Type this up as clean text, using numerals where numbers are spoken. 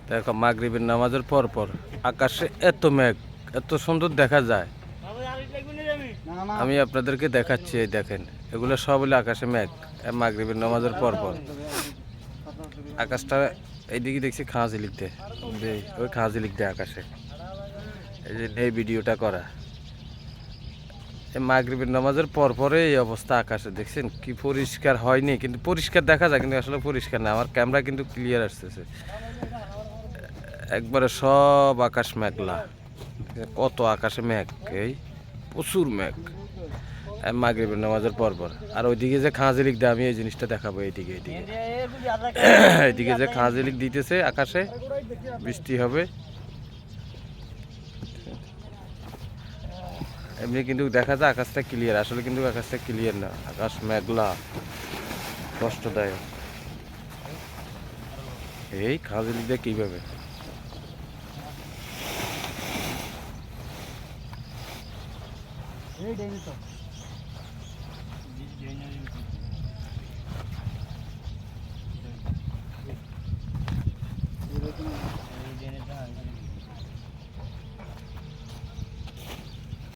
দেখো মাগরিবের নামাজের পর পর আকাশে এত মেঘ, এত সুন্দর দেখা যায়। আমি আপনাদেরকে দেখাচ্ছি, এই দেখেন, এগুলো সব হলো আকাশে মেঘ। মাগরিবের নামাজের পর পর আকাশটা এইদিকে দেখছি খাঁজি লিখতে, ওই খাঁজি লিখতে আকাশে। এই যে এই ভিডিওটা করা এই মাগরিবের নামাজের পর পরে এই অবস্থা আকাশে, দেখছেন কি পরিষ্কার হয়নি, কিন্তু পরিষ্কার দেখা যায়, কিন্তু আসলে পরিষ্কার না। আমার ক্যামেরা কিন্তু ক্লিয়ার আসতেছে, একবারে সব আকাশ মেঘলা। কত আকাশে মেঘ, এই প্রচুর মেঘ মাগরিবের নামাজের পর পর। আর ওইদিকে যে খাঁজিলিক দেয়, আমি এই জিনিসটা দেখাবো। এইদিকে এইদিকে এইদিকে যে খাঁজিলিক দিতেছে আকাশে, বৃষ্টি হবে এমনি, কিন্তু দেখা যায় আকাশটা ক্লিয়ার, আসলে কিন্তু আকাশটা ক্লিয়ার না, আকাশ মেঘলা, কষ্টদায়ক। এই খাঁজিলিক দিয়ে কিভাবে এই